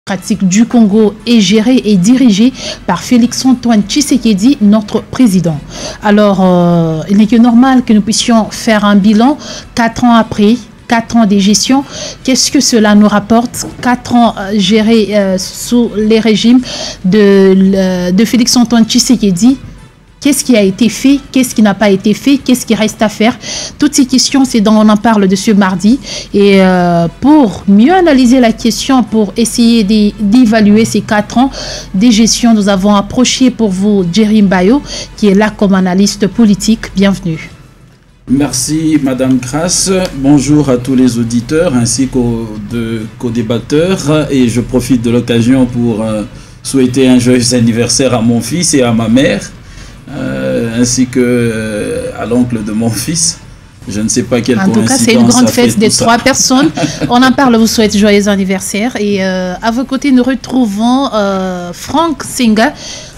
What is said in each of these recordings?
Pratique du Congo est gérée et dirigée par Félix-Antoine Tshisekedi, notre président. Alors, il n'est que normal que nous puissions faire un bilan 4 ans après, 4 ans de gestion. Qu'est-ce que cela nous rapporte? 4 ans gérés sous les régimes de Félix-Antoine Tshisekedi. Qu'est-ce qui a été fait? Qu'est-ce qui n'a pas été fait? Qu'est-ce qui reste à faire? Toutes ces questions, c'est dont on en parle de ce mardi. Et pour mieux analyser la question, pour essayer d'évaluer ces 4 ans de gestion, nous avons approché pour vous Jerry Mbayo, qui est là comme analyste politique. Bienvenue. Merci Madame Grasse. Bonjour à tous les auditeurs ainsi qu'aux débatteurs. Et je profite de l'occasion pour souhaiter un joyeux anniversaire à mon fils et à ma mère. Ainsi que à l'oncle de mon fils. Je ne sais pas quelle coïncidence. En tout cas, c'est une grande fête des 3 personnes. On en parle, vous souhaite joyeux anniversaire. Et à vos côtés, nous retrouvons Franck Senga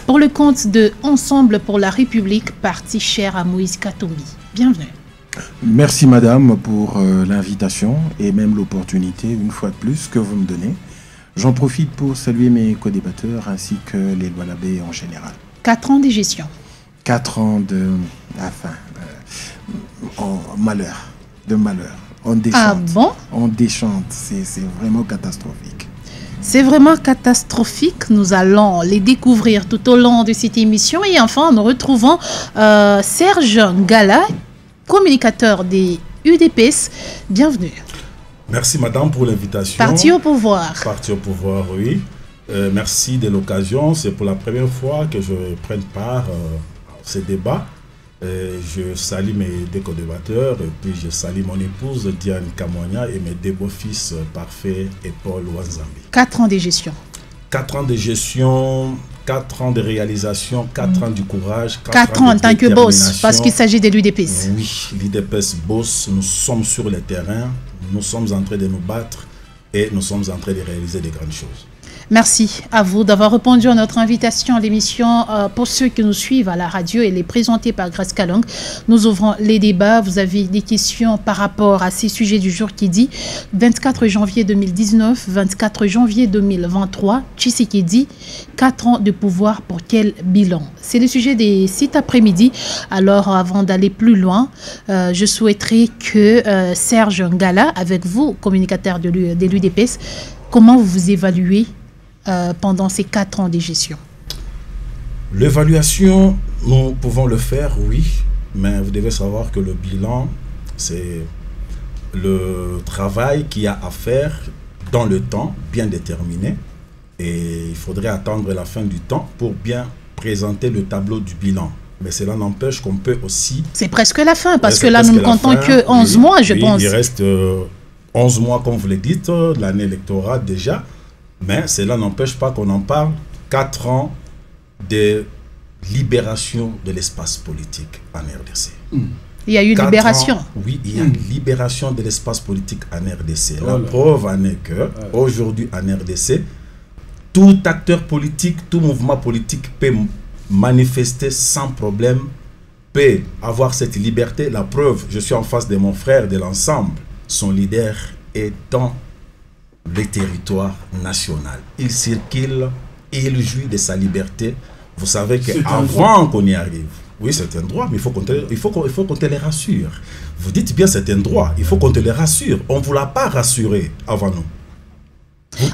pour le compte de Ensemble pour la République, parti cher à Moïse Katumbi. Bienvenue. Merci Madame pour l'invitation et même l'opportunité, une fois de plus, que vous me donnez. J'en profite pour saluer mes co-débatteurs ainsi que les Lualabé en général. 4 ans de gestion. 4 ans de malheur, on déchante. Ah bon? On déchante, c'est vraiment catastrophique. C'est vraiment catastrophique. Nous allons les découvrir tout au long de cette émission. Et enfin, nous retrouvons Serge Ngala, communicateur des UDPS. Bienvenue. Merci Madame pour l'invitation. Parti au pouvoir. Parti au pouvoir, oui. Merci de l'occasion. C'est pour la première fois que je prenne part à ce débat. Je salue mes deux co-débatteurs et puis je salue mon épouse Diane Kamonia et mes 2 beaux-fils Parfait et Paul Wanzambi. 4 ans de gestion. 4 ans de gestion, 4 ans de réalisation, 4 ans du courage. 4 ans en tant que boss, parce qu'il s'agit de l'UDPS. Oui, l'UDPS boss, nous sommes sur le terrain, nous sommes en train de nous battre et nous sommes en train de réaliser des grandes choses. Merci à vous d'avoir répondu à notre invitation à l'émission. Pour ceux qui nous suivent à la radio, elle est présentée par Grace Kalong. Nous ouvrons les débats. Vous avez des questions par rapport à ces sujets du jour qui dit 24 janvier 2019, 24 janvier 2023, Tshisekedi, 4 ans de pouvoir pour quel bilan? C'est le sujet de cet après-midi. Alors, avant d'aller plus loin, je souhaiterais que Serge Ngala, avec vous, communicateur de l'UDPS, comment vous évaluez pendant ces 4 ans de gestion? L'évaluation, nous pouvons le faire, oui, mais vous devez savoir que le bilan, c'est le travail qu'il y a à faire dans le temps bien déterminé et il faudrait attendre la fin du temps pour bien présenter le tableau du bilan. Mais cela n'empêche qu'on peut aussi... C'est presque la fin, parce que là, nous ne comptons que 11 mois, je pense. Il reste 11 mois, comme vous le dites, l'année électorale déjà. Mais cela n'empêche pas qu'on en parle. 4 ans de libération de l'espace politique en RDC. Il y a eu libération. Oui, il y a une libération de l'espace politique en RDC. La preuve en est que aujourd'hui en RDC, tout acteur politique, tout mouvement politique peut manifester sans problème, peut avoir cette liberté. La preuve, je suis en face de mon frère de l'ensemble. Son leader est dans les territoires nationaux. Il circule et il jouit de sa liberté. Vous savez qu'avant qu'on y arrive, oui, c'est un droit, mais il faut qu'on te les rassure. Vous dites bien c'est un droit, il faut qu'on te les rassure. On ne vous l'a pas rassuré avant nous.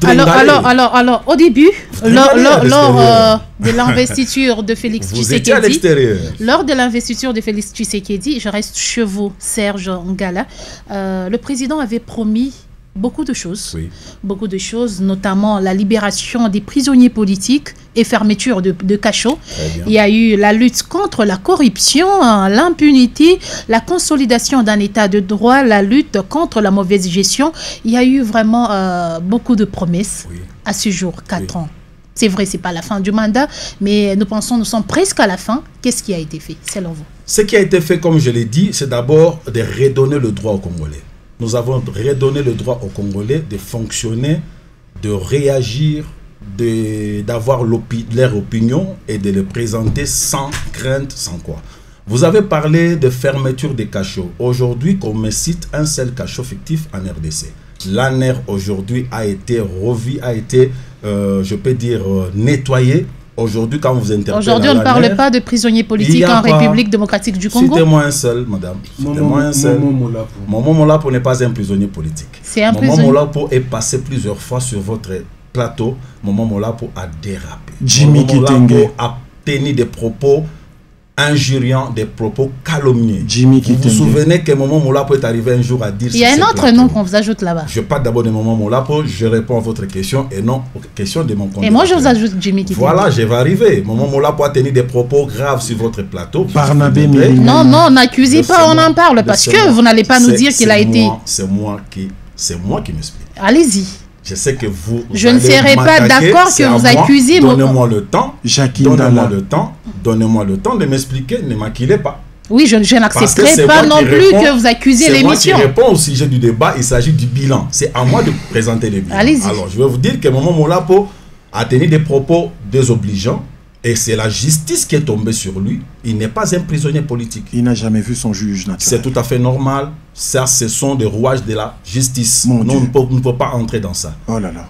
Alors, au début, lors de l'investiture de Félix Tshisekedi, je reste chez vous, Serge Ngala, le président avait promis beaucoup de choses, notamment la libération des prisonniers politiques et fermeture de cachots. Il y a eu la lutte contre la corruption, l'impunité, la consolidation d'un état de droit, la lutte contre la mauvaise gestion. Il y a eu vraiment beaucoup de promesses à ce jour, 4 ans. C'est vrai, ce n'est pas la fin du mandat, mais nous sommes presque à la fin. Qu'est-ce qui a été fait, selon vous? Ce qui a été fait, comme je l'ai dit, c'est d'abord de redonner le droit aux Congolais. Nous avons redonné le droit aux Congolais de fonctionner, de réagir, d'avoir leur opinion et de les présenter sans crainte, sans quoi. Vous avez parlé de fermeture des cachots. Aujourd'hui, qu'on me cite un seul cachot fictif en RDC. L'ANER aujourd'hui a été revu, a été je peux dire, nettoyés. Aujourd'hui, quand vous interpellez... Aujourd'hui, on ne parle pas de prisonniers politiques en République démocratique du Congo. Citez-moi un seul, madame. Citez-moi un seul. Momo Molapo n'est pas un prisonnier politique. C'est un prisonnier. Momo Molapo est passé plusieurs fois sur votre plateau. Momo Molapo a dérapé. Jimmy Kitenge a tenu des propos injuriants, des propos calomnieux. Jimmy vous vous souvenez que Momo Molapo est arrivé un jour à dire... Il y a un autre nom qu'on vous ajoute là-bas. Je parle d'abord de Momo Molapo, je réponds à votre question et non aux questions de mon compte. Et moi je vous ajoute Jimmy Kitenge. Voilà, je vais arriver. Momo Molapo a tenu des propos graves sur votre plateau. Barnabé Non, non, n'accusez pas, on en parle parce que vous n'allez pas nous dire qu'il a été... C'est moi qui m'explique. Allez-y. Je sais que vous... Je ne serai pas d'accord que vous accusez... Donnez-moi le temps. Donnez-moi le temps de m'expliquer. Ne m'inquiétez pas. Oui, je n'accepterai pas non plus que vous accusez l'émission. C'est moi qui réponds au sujet du débat. Il s'agit du bilan. C'est à moi de présenter le bilan. Allez-y. Alors, je vais vous dire que Momo Molapo a tenu des propos désobligeants. Et c'est la justice qui est tombée sur lui. Il n'est pas un prisonnier politique. Il n'a jamais vu son juge naturel. C'est tout à fait normal. Ça, ce sont des rouages de la justice. Nous ne pouvons pas entrer dans ça. Oh là là.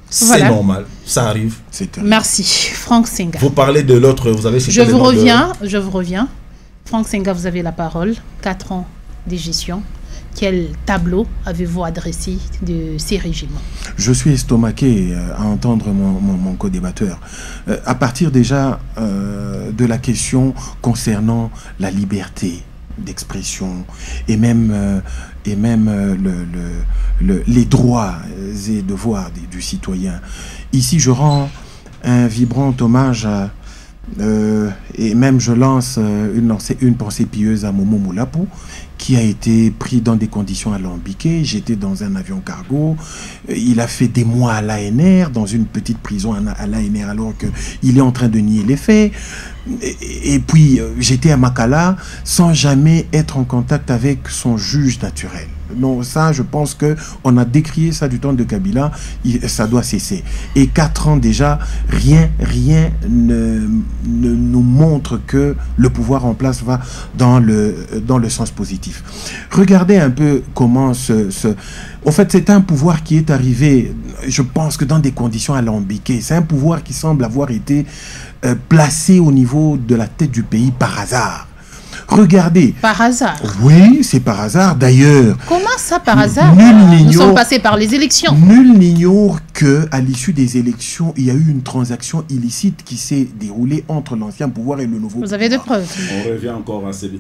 C'est normal. Ça arrive. Merci. Franck Senga. Vous parlez de l'autre. Vous avez cité je vous reviens. Franck Senga, vous avez la parole. 4 ans de gestion. Quel tableau avez-vous adressé de ces régimes? Je suis estomaqué à entendre mon co-débatteur. À partir déjà de la question concernant la liberté d'expression et même les droits et devoirs du citoyen. Ici, je rends un vibrant hommage à et même je lance une pensée pieuse à Momo Molapo, qui a été pris dans des conditions alambiquées. J'étais dans un avion cargo. Il a fait des mois à l'ANR, dans une petite prison à l'ANR, alors qu'il est en train de nier les faits. Et puis, j'étais à Makala sans jamais être en contact avec son juge naturel. Non, ça, je pense qu'on a décrié ça du temps de Kabila. Ça doit cesser. Et 4 ans déjà, rien ne nous montre que le pouvoir en place va dans le sens positif. Regardez un peu comment en fait, c'est un pouvoir qui est arrivé, je pense que dans des conditions alambiquées. C'est un pouvoir qui semble avoir été placé au niveau de la tête du pays par hasard. Regardez. Par hasard? Oui, c'est par hasard. D'ailleurs... Comment ça, par hasard? Nous sommes passés par les élections. Nul n'ignore qu'à l'issue des élections, il y a eu une transaction illicite qui s'est déroulée entre l'ancien pouvoir et le nouveau pouvoir. Vous avez des preuves? On revient encore à ces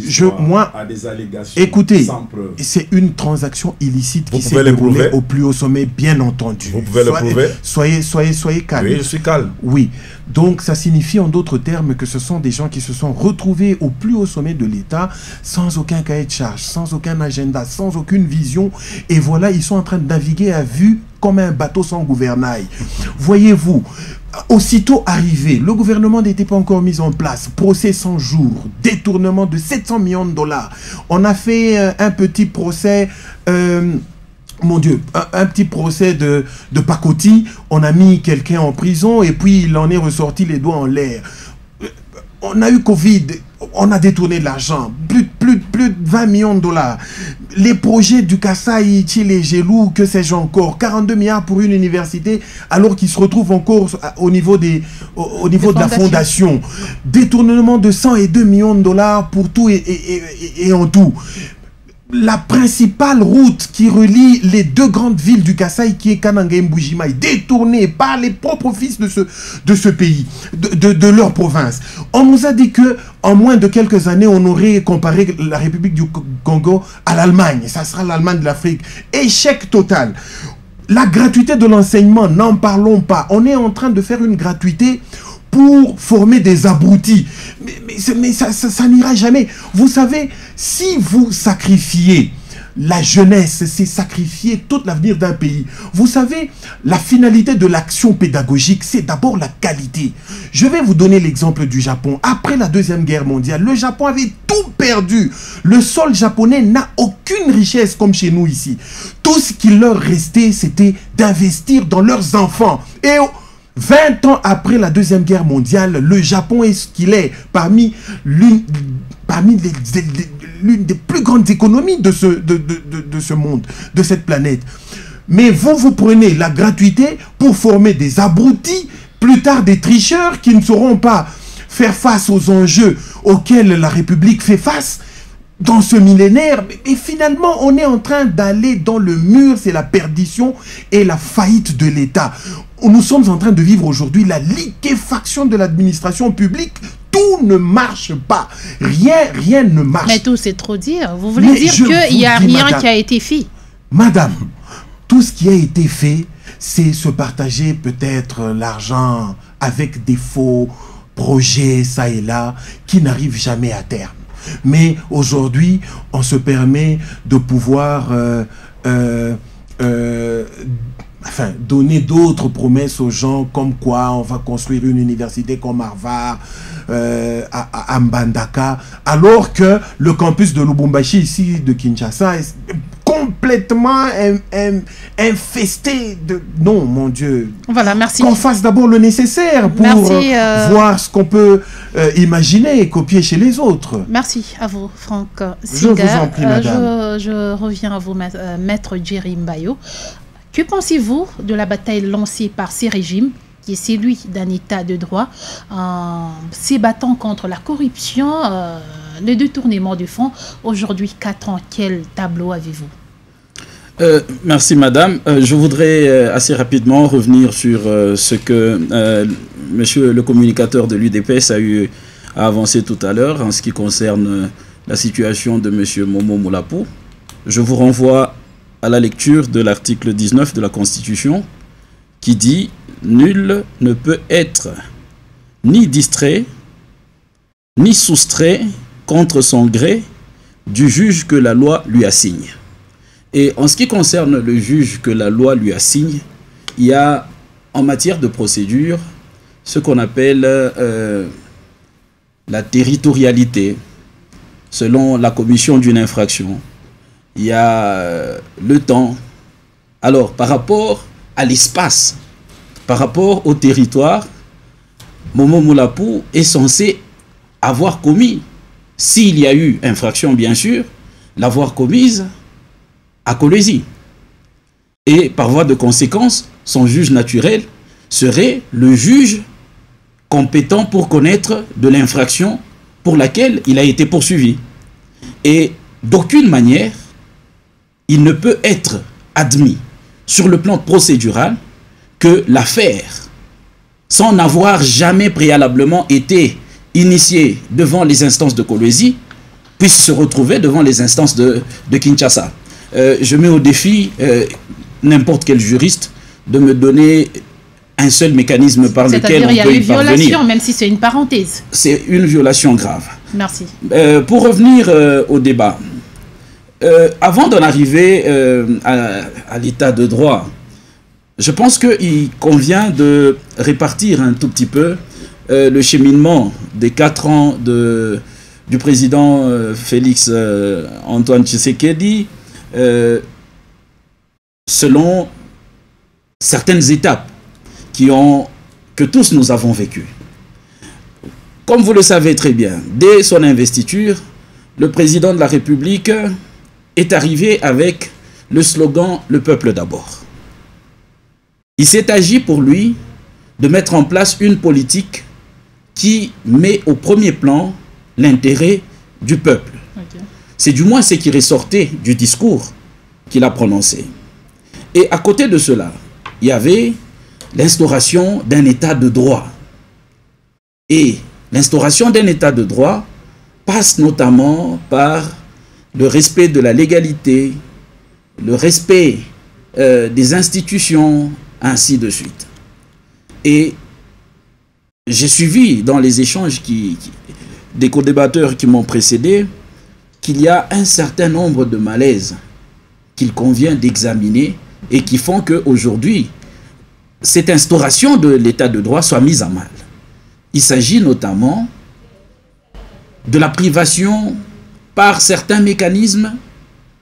histoires, à des allégations. Écoutez, sans preuve. C'est une transaction illicite qui s'est déroulée au plus haut sommet, bien entendu. Vous pouvez le prouver? Soyez calme. Oui, je suis calme. Oui. Donc, ça signifie en d'autres termes que ce sont des gens qui se sont retrouvés au plus haut sommet de l'État sans aucun cahier de charge, sans aucun agenda, sans aucune vision. Et voilà, ils sont en train de naviguer à vue comme un bateau sans gouvernail. Voyez-vous, aussitôt arrivé, le gouvernement n'était pas encore mis en place. Procès 100 jours, détournement de 700 millions de dollars. On a fait un petit procès... mon Dieu, un petit procès de pacotille. On a mis quelqu'un en prison et puis il en est ressorti les doigts en l'air. On a eu Covid, on a détourné de l'argent, plus de 20 millions de dollars. Les projets du Kasaï, Chile, Gelou, que sais-je encore, 42 milliards pour une université, alors qu'ils se retrouvent encore au niveau de la fondation. Détournement de 102 millions de dollars pour tout et en tout. La principale route qui relie les 2 grandes villes du Kasaï, qui est Kananga et Mbujimaï, détournée par les propres fils de ce pays, de leur province. On nous a dit que en moins de quelques années, on aurait comparé la République du Congo à l'Allemagne. Ça sera l'Allemagne de l'Afrique. Échec total. La gratuité de l'enseignement, n'en parlons pas. On est en train de faire une gratuité pour former des abrutis. Mais ça n'ira jamais. Vous savez, si vous sacrifiez la jeunesse, c'est sacrifier tout l'avenir d'un pays. Vous savez, la finalité de l'action pédagogique, c'est d'abord la qualité. Je vais vous donner l'exemple du Japon. Après la Deuxième Guerre mondiale, le Japon avait tout perdu. Le sol japonais n'a aucune richesse comme chez nous ici. Tout ce qui leur restait, c'était d'investir dans leurs enfants. Et 20 ans après la Deuxième Guerre mondiale, le Japon est ce qu'il est parmi l'une des plus grandes économies de ce monde, de cette planète. Mais vous prenez la gratuité pour former des abrutis, plus tard des tricheurs qui ne sauront pas faire face aux enjeux auxquels la République fait face dans ce millénaire. Et finalement, on est en train d'aller dans le mur, c'est la perdition et la faillite de l'État. Nous sommes en train de vivre aujourd'hui la liquéfaction de l'administration publique. Tout ne marche pas. Rien ne marche. Mais tout, c'est trop dire. Vous voulez dire qu'il n'y a rien qui a été fait? Madame, tout ce qui a été fait, c'est se partager peut-être l'argent avec des faux projets, ça et là, qui n'arrivent jamais à terme. Mais aujourd'hui, on se permet de pouvoir donner d'autres promesses aux gens, comme quoi on va construire une université comme Harvard à Mbandaka, alors que le campus de Lubumbashi, ici de Kinshasa, est complètement infesté de... Non, mon Dieu. Voilà, merci. Qu'on fasse d'abord le nécessaire pour voir ce qu'on peut imaginer et copier chez les autres. Merci à vous, Franck Siga. Je vous en prie, madame. Je reviens à vous, maître Jerry Mbayo. Que pensez-vous de la bataille lancée par ces régimes, qui est celui d'un état de droit, s'ébattant contre la corruption, le détournement de fonds? Aujourd'hui, 4 ans, quel tableau avez-vous? Merci madame. Je voudrais assez rapidement revenir sur ce que monsieur le communicateur de l'UDPS a eu à avancer tout à l'heure en ce qui concerne la situation de monsieur Momo Moulapou. Je vous renvoie à la lecture de l'article 19 de la Constitution qui dit « Nul ne peut être ni distrait, ni soustrait contre son gré du juge que la loi lui assigne. » Et en ce qui concerne le juge que la loi lui assigne, il y a en matière de procédure ce qu'on appelle la territorialité selon la commission d'une infraction. Il y a le temps. Alors, par rapport à l'espace, par rapport au territoire, Momo Moulapou est censé avoir commis, s'il y a eu infraction bien sûr, l'avoir commise à Kolwezi. Et par voie de conséquence, son juge naturel serait le juge compétent pour connaître de l'infraction pour laquelle il a été poursuivi. Et d'aucune manière, il ne peut être admis sur le plan procédural que l'affaire, sans n'avoir jamais préalablement été initiée devant les instances de Kolwezi, puisse se retrouver devant les instances de Kinshasa. Je mets au défi n'importe quel juriste de me donner un seul mécanisme par lequel on peut y parvenir. C'est-à-dire il y a une violation, même si c'est une parenthèse. C'est une violation grave. Merci. Pour revenir au débat, avant d'en arriver à l'état de droit, je pense qu'il convient de répartir un tout petit peu le cheminement des 4 ans du président Félix Antoine Tshisekedi selon certaines étapes que tous nous avons vécues. Comme vous le savez très bien, dès son investiture, le président de la République est arrivé avec le slogan « Le peuple d'abord ». Il s'est agi pour lui de mettre en place une politique qui met au premier plan l'intérêt du peuple. Okay. C'est du moins ce qui ressortait du discours qu'il a prononcé. Et à côté de cela, il y avait l'instauration d'un état de droit. Et l'instauration d'un état de droit passe notamment par le respect de la légalité, le respect des institutions, ainsi de suite. Et j'ai suivi dans les échanges des co-débatteurs qui m'ont précédé qu'il y a un certain nombre de malaises qu'il convient d'examiner et qui font qu'aujourd'hui, cette instauration de l'état de droit soit mise à mal. Il s'agit notamment de la privation par certains mécanismes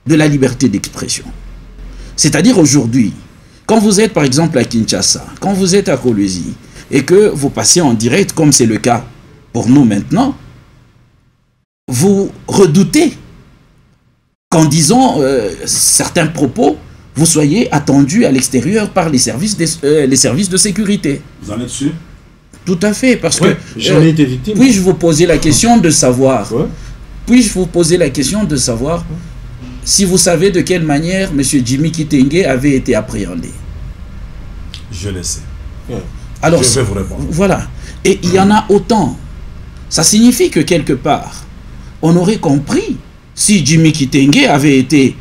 de la liberté d'expression. C'est-à-dire aujourd'hui, quand vous êtes par exemple à Kinshasa, quand vous êtes à Kolwezi, et que vous passez en direct, comme c'est le cas pour nous maintenant, vous redoutez qu'en disant certains propos, vous soyez attendu à l'extérieur par les services de sécurité. Vous en êtes sûr? Tout à fait, parce que... J'en ai été victime. Puis-je vous poser la question de savoir... Puis-je vous poser la question de savoir si vous savez de quelle manière M. Jimmy Kitenge avait été appréhendé? Je le sais. Alors, je vais vous répondre. Voilà. Et il y en a autant. Ça signifie que quelque part, on aurait compris si Jimmy Kitenge avait été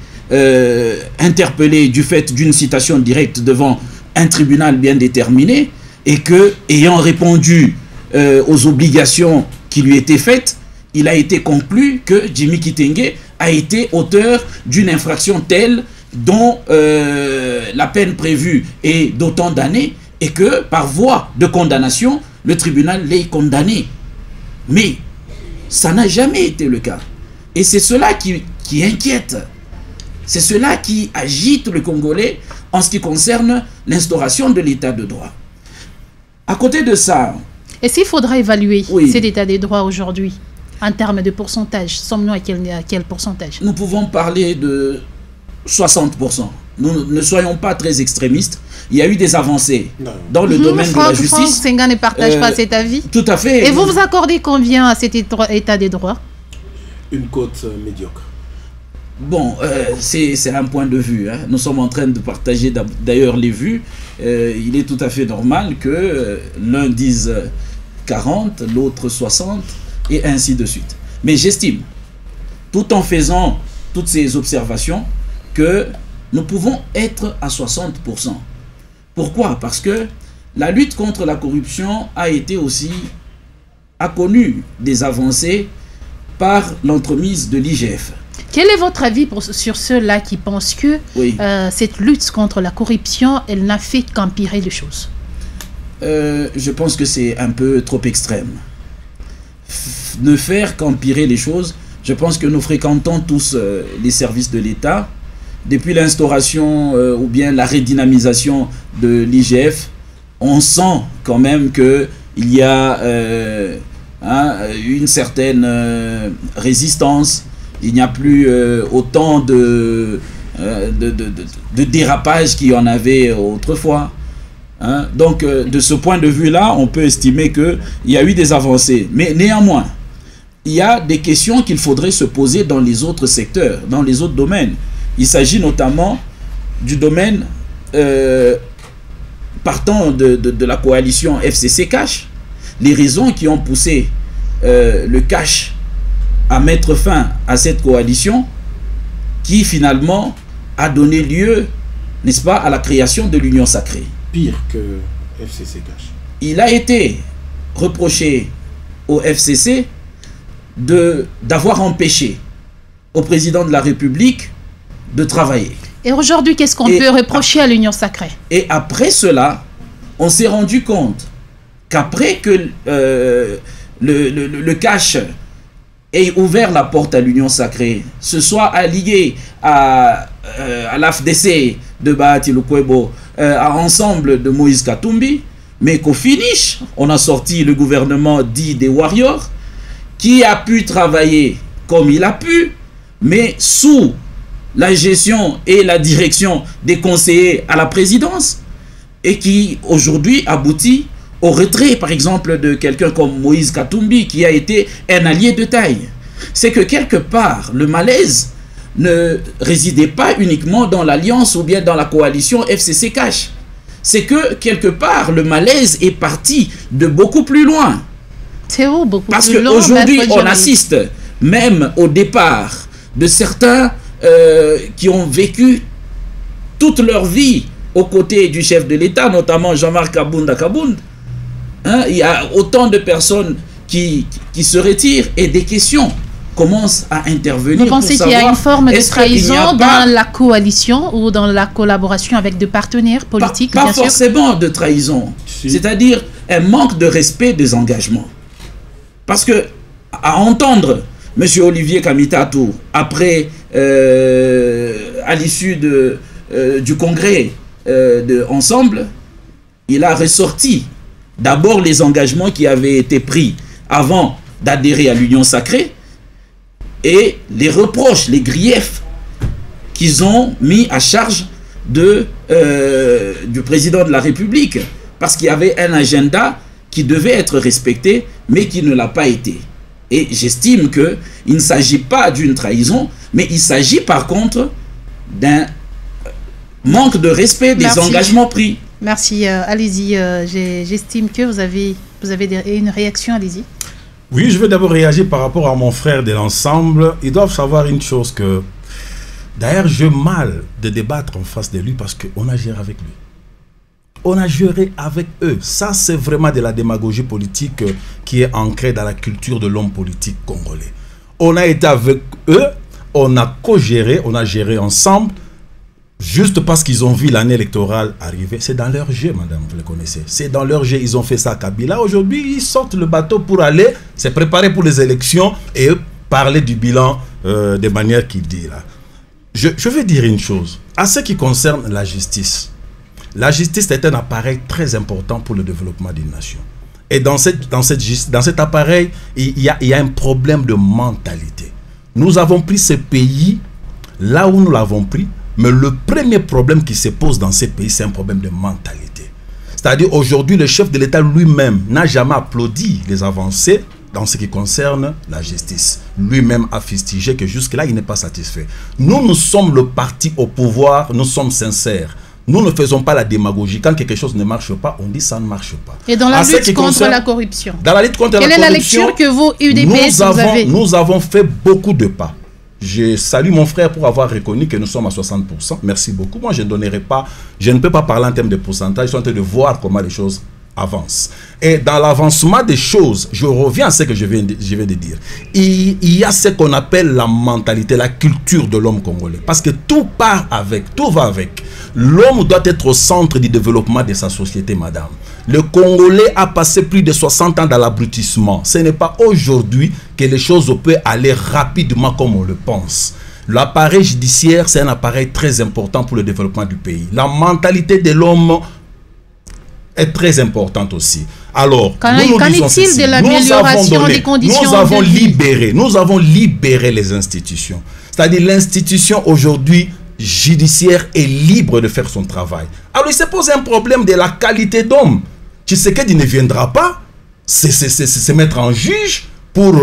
interpellé du fait d'une citation directe devant un tribunal bien déterminé et que, ayant répondu aux obligations qui lui étaient faites, il a été conclu que Jimmy Kitenge a été auteur d'une infraction telle dont la peine prévue est d'autant d'années et que, par voie de condamnation, le tribunal l'ait condamné. Mais ça n'a jamais été le cas. Et c'est cela qui inquiète. C'est cela qui agite le Congolais en ce qui concerne l'instauration de l'état de droit. À côté de ça... Est-ce qu'il faudra évaluer cet état de droit aujourd'hui en termes de pourcentage? Sommes-nous à quel pourcentage? Nous pouvons parler de 60%. Nous ne soyons pas très extrémistes. Il y a eu des avancées dans le domaine de la justice. Franck Senga ne partage pas cet avis. Tout à fait. Et vous vous accordez combien à cet état des droits? Une cote médiocre. Bon, c'est un point de vue. Hein. Nous sommes en train de partager d'ailleurs les vues. Il est tout à fait normal que l'un dise 40, l'autre 60, et ainsi de suite. Mais j'estime, tout en faisant toutes ces observations, que nous pouvons être à 60%. Pourquoi? Parce que la lutte contre la corruption a connu des avancées par l'entremise de l'IGF. Quel est votre avis sur ceux-là qui pensent que cette lutte contre la corruption, elle n'a fait qu'empirer les choses? Je pense que c'est un peu trop extrême. Ne faire qu'empirer les choses, je pense que nous fréquentons tous les services de l'État. Depuis l'instauration ou bien la redynamisation de l'IGF, on sent quand même qu'il y a une certaine résistance. Il n'y a plus autant de dérapage qu'il y en avait autrefois. Hein? Donc, de ce point de vue-là, on peut estimer qu'il y a eu des avancées. Mais néanmoins, il y a des questions qu'il faudrait se poser dans les autres secteurs, dans les autres domaines. Il s'agit notamment du domaine partant de la coalition FCC-Cash. Les raisons qui ont poussé le Cash à mettre fin à cette coalition qui finalement a donné lieu, n'est-ce pas, à la création de l'Union Sacrée. Pire que FCC-Cash. Il a été reproché au FCC d'avoir empêché au président de la République de travailler. Et aujourd'hui, qu'est-ce qu'on peut reprocher à l'Union Sacrée? Et après cela, on s'est rendu compte qu'après que le Cash ait ouvert la porte à l'Union Sacrée, se soit allié à l'AFDC de Bahati Lukwebo, à Ensemble de Moïse Katumbi, mais qu'au finish, on a sorti le gouvernement dit des Warriors, qui a pu travailler comme il a pu, mais sous la gestion et la direction des conseillers à la présidence, et qui aujourd'hui aboutit au retrait, par exemple, de quelqu'un comme Moïse Katumbi, qui a été un allié de taille. C'est que quelque part, le malaise ne résidait pas uniquement dans l'alliance ou bien dans la coalition FCC-Cash. C'est que quelque part, le malaise est parti de beaucoup plus loin. C'est où beaucoup Parce plus loin? Parce qu'aujourd'hui, on assiste même au départ de certains qui ont vécu toute leur vie aux côtés du chef de l'État, notamment Jean-Marc Kabunda Kabound. Hein, il y a autant de personnes qui se retirent et des questions commencent à intervenir. Vous pensez qu'il y a une forme de trahison dans la coalition ou dans la collaboration avec des partenaires politiques? Pas forcément de trahison, c'est-à-dire un manque de respect des engagements. Parce que, à entendre M. Olivier Kamitatou, après, à l'issue du congrès de Ensemble, il a ressorti d'abord les engagements qui avaient été pris avant d'adhérer à l'Union Sacrée et les reproches, les griefs qu'ils ont mis à charge du président de la République. Parce qu'il y avait un agenda qui devait être respecté, mais qui ne l'a pas été. Et j'estime qu'il ne s'agit pas d'une trahison, mais il s'agit par contre d'un manque de respect des engagements pris. Merci. Allez-y. J'estime que vous avez une réaction. Allez-y. Oui, je veux d'abord réagir par rapport à mon frère de l'ensemble. Ils doivent savoir une chose que... D'ailleurs, j'ai mal de débattre en face de lui parce qu'on a géré avec lui. On a géré avec eux. Ça, c'est vraiment de la démagogie politique qui est ancrée dans la culture de l'homme politique congolais. On a été avec eux, on a co-géré, on a géré ensemble, juste parce qu'ils ont vu l'année électorale arriver. C'est dans leur jeu, madame, vous le connaissez. C'est dans leur jeu, ils ont fait ça à Kabila. Aujourd'hui, ils sortent le bateau pour aller se préparer pour les élections et parler du bilan de manière qu'il dit là. Je veux dire une chose. À ce qui concerne la justice est un appareil très important pour le développement d'une nation. Et dans cet appareil, il y a un problème de mentalité. Nous avons pris ce pays là où nous l'avons pris, mais le premier problème qui se pose dans ces pays, c'est un problème de mentalité. C'est-à-dire aujourd'hui, le chef de l'État lui-même n'a jamais applaudi les avancées dans ce qui concerne la justice. Lui-même a fustigé que jusque-là, il n'est pas satisfait. Nous sommes le parti au pouvoir, nous sommes sincères. Nous ne faisons pas la démagogie. Quand quelque chose ne marche pas, on dit ça ne marche pas. Et dans la lutte contre la corruption, dans la lutte contre la corruption, quelle est la lecture que vous, UDPS, vous avez? Nous avons fait beaucoup de pas. Je salue mon frère pour avoir reconnu que nous sommes à 60%. Merci beaucoup. Moi, je ne peux pas parler en termes de pourcentage. Je suis en train de voir comment les choses avancent. Et dans l'avancement des choses, je reviens à ce que je viens de dire. Il y a ce qu'on appelle la mentalité, la culture de l'homme congolais. Parce que tout va avec. L'homme doit être au centre du développement de sa société, madame. Le Congolais a passé plus de 60 ans dans l'abrutissement. Ce n'est pas aujourd'hui que les choses peuvent aller rapidement comme on le pense. L'appareil judiciaire, c'est un appareil très important pour le développement du pays. La mentalité de l'homme est très importante aussi. Alors, qu'en est-il de l'amélioration des conditions de vie? Nous avons libéré les institutions. C'est-à-dire l'institution aujourd'hui judiciaire est libre de faire son travail. Alors il se pose un problème de la qualité d'homme. Tshisekedi ne viendra pas se mettre en juge pour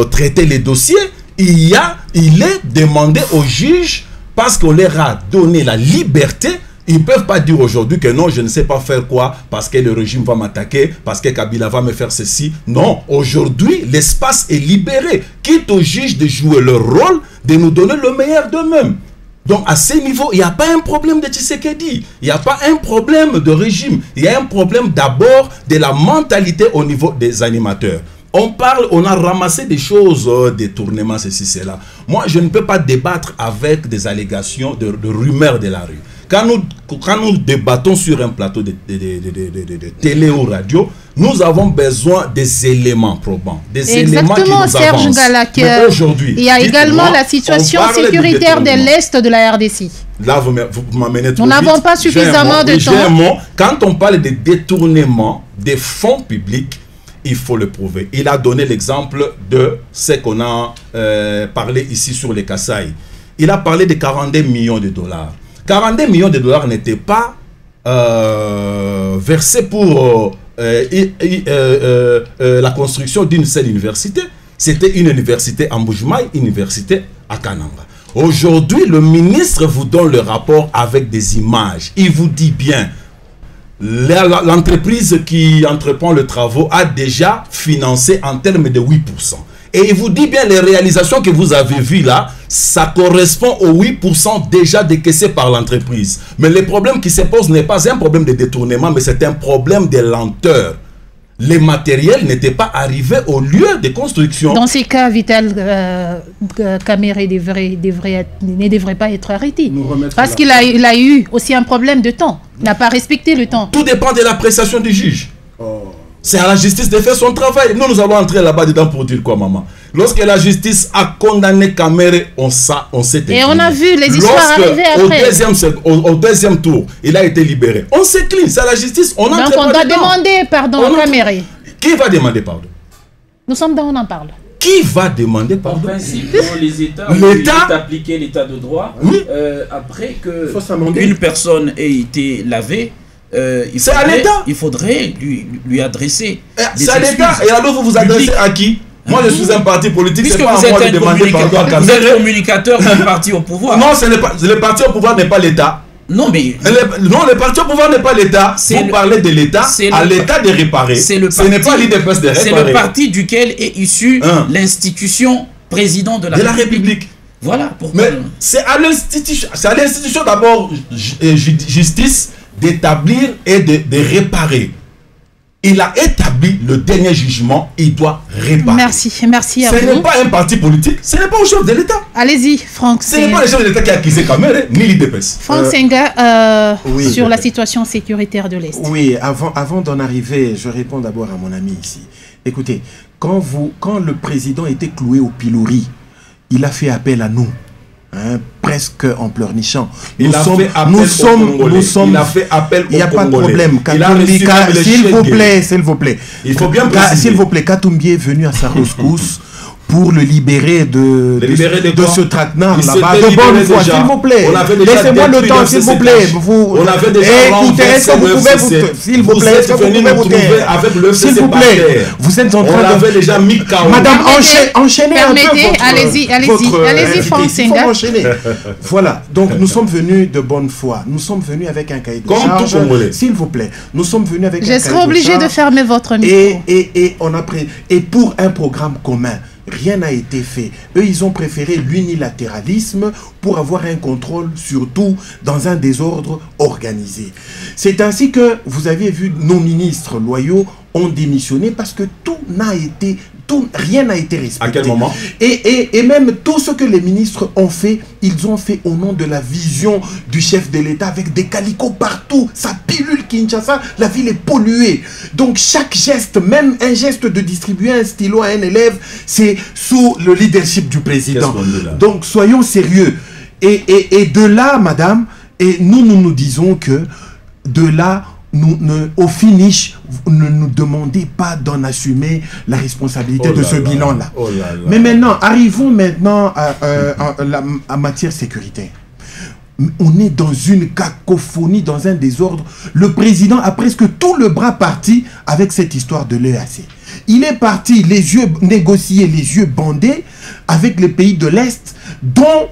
traiter les dossiers. Il est demandé aux juges, parce qu'on leur a donné la liberté. Ils ne peuvent pas dire aujourd'hui que non, je ne sais pas faire quoi, parce que le régime va m'attaquer, parce que Kabila va me faire ceci. Non, aujourd'hui, l'espace est libéré. Quitte aux juges de jouer leur rôle, de nous donner le meilleur d'eux-mêmes. Donc à ce niveau, il n'y a pas un problème de Tshisekedi, il n'y a pas un problème de régime, il y a un problème d'abord de la mentalité au niveau des animateurs. On a ramassé des choses, détournements, ceci, cela. Moi, je ne peux pas débattre avec des allégations, de rumeurs de la rue. Quand nous débattons sur un plateau de télé ou radio, nous avons besoin des éléments probants, des éléments qui nous Serge avancent. Galac, mais aujourd'hui, il y a également la situation sécuritaire de l'Est de la RDC. Là, vous m'amenez trop Nous vite. n'avons pas suffisamment de temps. Quand on parle de détournement des fonds publics, il faut le prouver. Il a donné l'exemple de ce qu'on a parlé ici sur les Kasaï. Il a parlé de 42 millions de dollars. 42 millions de dollars n'étaient pas versés pour la construction d'une seule université. C'était une université à Mbujimaï, une université à Kananga. Aujourd'hui, le ministre vous donne le rapport avec des images. Il vous dit bien, l'entreprise qui entreprend le travaux a déjà financé en termes de 8%. Et il vous dit bien, les réalisations que vous avez vues là, ça correspond aux 8% déjà décaissés par l'entreprise. Mais le problème qui se pose n'est pas un problème de détournement, mais c'est un problème de lenteur. Les matériels n'étaient pas arrivés au lieu de construction. Dans ces cas, Vital Kamerhe ne devrait pas être arrêté. Parce qu'il a eu aussi un problème de temps. Il n'a pas respecté le temps. Tout dépend de l'appréciation du juge. C'est à la justice de faire son travail. Nous allons entrer là-bas dedans pour dire quoi, maman? Lorsque la justice a condamné Kamerhe, on s'est et on a vu les histoires arriver après. Au deuxième tour, il a été libéré. On s'incline, c'est à la justice. On donc on doit demander pardon à Kamerhe. Qui va demander pardon? Nous sommes dans On en parle. qui va demander En pardon? principe, dans les États, L'État appliquer l'état de droit, Oui. après que Faut s'amender. une personne ait été lavée, C'est à l'État. il faudrait lui adresser des C'est à l'État. excuses Et alors vous vous adressez publiques. à qui? Moi je suis un parti politique, Puisque c'est pas vous à moi de êtes un demander pardon à communicateur, vous êtes Kamere. communicateur d'un parti au pouvoir. Non, ce n'est pas, le parti au pouvoir n'est pas l'État. Non, mais Non, le parti au pouvoir n'est pas l'État. C'est Vous le- parlez de l'État, c'est à le- l'État de réparer. c'est le Ce n'est parti- pas l'IDPS de réparer. c'est le parti duquel est issue Hein. l'institution président de la de la République. Voilà pourquoi. Mais c'est à l'institution d'abord justice d'établir et de réparer. Il a établi le dernier jugement, il doit réparer. Merci à Ce n'est vous. pas un parti politique, ce n'est pas au chef de l'État. Allez-y, Franck. Ce n'est pas le chef de l'État qui a accusé Kamere, ni l'IDPS. Franck Senga, oui. sur la situation sécuritaire de l'Est. Oui, avant d'en arriver, je réponds d'abord à mon ami ici. Écoutez, quand le président était cloué au pilori, il a fait appel à nous, hein, presque en pleurnichant. Il a fait appel aux Congolais. Il a fait appel aux Il n'y a pas de Congolais. problème. Il a reçu même les S'il vous chèques. plaît, s'il vous plaît. Il faut bien préciser. S'il vous plaît, Katumbi est venu à sa rescousse pour le libérer de quoi? ce traquenard Il là-bas. s'était De bonne libéré foi, déjà. s'il vous plaît. On avait déjà Laissez-moi le détruit temps, le s'il vous FCC. plaît. On avait déjà Écoutez, est-ce que vous renversé pouvez le FCC. s'il vous plaît, est-ce que vous Vous êtes pouvez venu vous nous trouver taire? avec le S'il FCC vous par plaît, terre. vous êtes en On train l'avait de... déjà mis KO. Madame, Permettez- enchaînez un peu permettez, votre... allez-y, invité. Franck Il faut Senga. enchaîner. Voilà, donc nous sommes venus de bonne foi. Nous sommes venus avec un cahier de Comme charge. tout Congolais. S'il vous plaît, nous sommes venus avec Je un serai cahier obligé de charge. fermer votre micro. Et on a pris, et pour un programme commun, rien n'a été fait. Eux, ils ont préféré l'unilatéralisme pour avoir un contrôle, surtout dans un désordre organisé. C'est ainsi que vous avez vu nos ministres loyaux ont démissionné parce que rien n'a été respecté. À quel moment? Et même tout ce que les ministres ont fait, ils ont fait au nom de la vision du chef de l'État avec des calicots partout. Ça pilule Kinshasa, la ville est polluée. Donc chaque geste, même un geste de distribuer un stylo à un élève, c'est sous le leadership du président. Qu'est-ce qu'on dit là? Donc soyons sérieux. Et de là, madame, et nous disons que de là, au finish, ne nous demandez pas d'en assumer la responsabilité Oh de là ce là. bilan-là. Oh là là. Mais maintenant, arrivons maintenant à matière sécuritaire. On est dans une cacophonie, dans un désordre. Le président a presque tout le bras parti avec cette histoire de l'EAC. Il est parti les yeux négocier, les yeux bandés avec les pays de l'Est, dont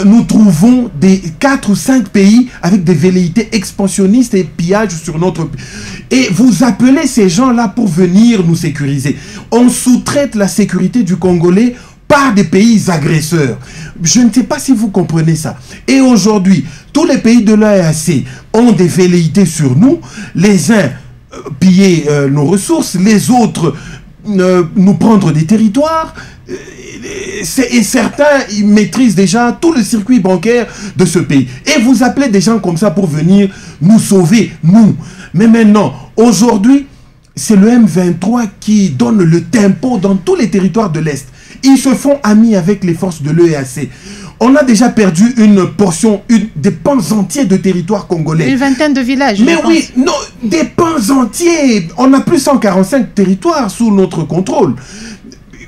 nous trouvons des 4 ou 5 pays avec des velléités expansionnistes et pillages sur notre pays. Et vous appelez ces gens-là pour venir nous sécuriser. On sous-traite la sécurité du Congolais par des pays agresseurs. Je ne sais pas si vous comprenez ça. Et aujourd'hui, tous les pays de l'EAC ont des velléités sur nous. Les uns piller nos ressources, les autres nous prendre des territoires. Et certains ils maîtrisent déjà tout le circuit bancaire de ce pays. Et vous appelez des gens comme ça pour venir nous sauver, nous. Mais maintenant, aujourd'hui, c'est le M23 qui donne le tempo dans tous les territoires de l'Est. Ils se font amis avec les forces de l'EAC. On a déjà perdu une portion, des pans entiers de territoire congolais. Une vingtaine de villages. Mais je pense. oui, non, des pans entiers. On a plus 145 territoires sous notre contrôle.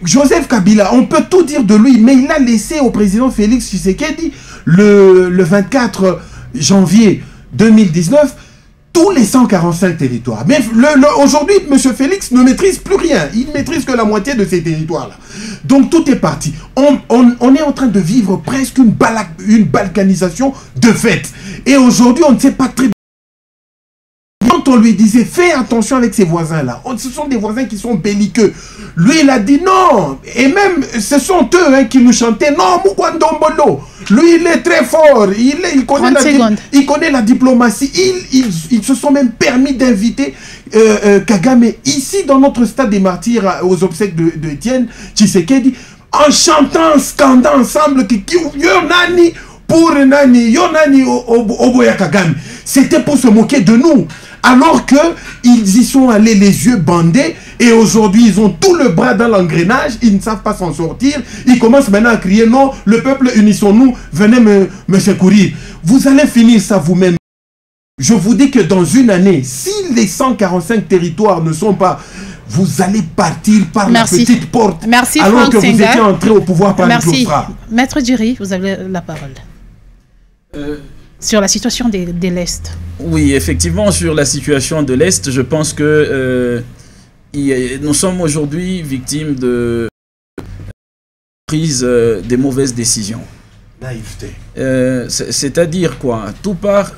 Joseph Kabila, on peut tout dire de lui, mais il a laissé au président Félix Tshisekedi le 24 janvier 2019 tous les 145 territoires. Mais aujourd'hui, M. Félix ne maîtrise plus rien. Il ne maîtrise que la moitié de ces territoires-là. Donc tout est parti. On est en train de vivre presque une balkanisation de fait. Et aujourd'hui, on ne sait pas très bien. Quand on lui disait, fais attention avec ces voisins-là. Ce sont des voisins qui sont belliqueux. Lui, il a dit non. Et même, ce sont eux qui nous chantaient, non, Mukwandombolo. Lui, il est très fort. Il connaît la diplomatie. Ils se sont même permis d'inviter Kagame ici dans notre stade des martyrs aux obsèques de Étienne Tshisekedi en chantant, scandant ensemble que Yonani pour Nani, Yonani Oboya Kagame. C'était pour se moquer de nous. Alors qu'ils y sont allés les yeux bandés et aujourd'hui ils ont tout le bras dans l'engrenage, ils ne savent pas s'en sortir. Ils commencent maintenant à crier non, le peuple unissons-nous, venez me secourir. Vous allez finir ça vous-même. Je vous dis que dans une année, si les 145 territoires ne sont pas vous allez partir par Merci. la petite porte. Merci, alors Franck que vous Senghor. étiez entré au pouvoir par Merci. le Biafra. Maître Djiri, vous avez la parole. Sur la situation de l'Est. Oui, effectivement, sur la situation de l'Est, je pense que nous sommes aujourd'hui victimes de prise des mauvaises décisions. Naïveté. C'est-à-dire quoi? Tout part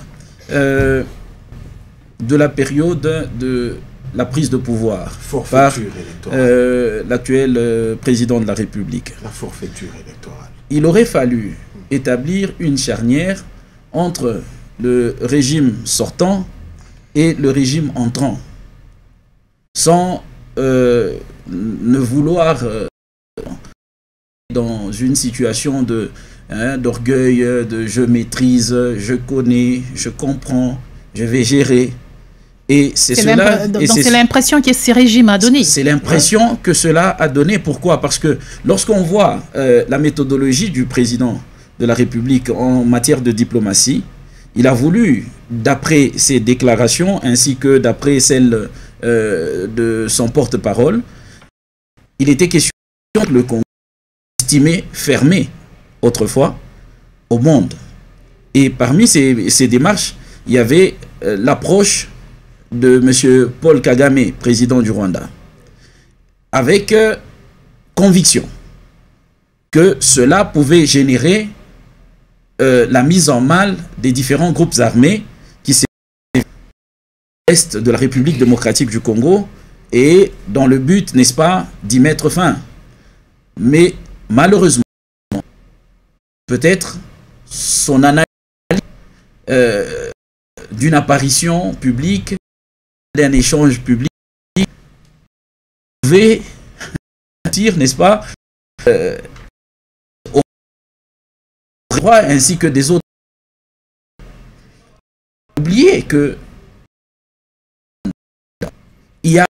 de la période de la prise de pouvoir par Forfaiture électorale. l'actuel président de la République. La forfaiture électorale. Il aurait fallu établir une charnière entre le régime sortant et le régime entrant, sans ne vouloir dans une situation de d'orgueil, de je maîtrise, je connais, je comprends, je vais gérer. Et c'est cela. Donc c'est l'impression que ce régime a donné. C'est l'impression que cela a donné. Pourquoi? Parce que lorsqu'on voit la méthodologie du président de la République en matière de diplomatie, il a voulu, d'après ses déclarations ainsi que d'après celles de son porte-parole, il était question que le Congo estimé fermé autrefois au monde. Et parmi ces démarches, il y avait l'approche de M. Paul Kagame, président du Rwanda, avec conviction que cela pouvait générer la mise en mal des différents groupes armés qui s'étaient à l'est de la République démocratique du Congo et dans le but, n'est-ce pas, d'y mettre fin. Mais malheureusement, peut-être son analyse d'une apparition publique, d'un échange public, pouvait dire, n'est-ce pas, au droit ainsi que des autres. Oubliez que il y a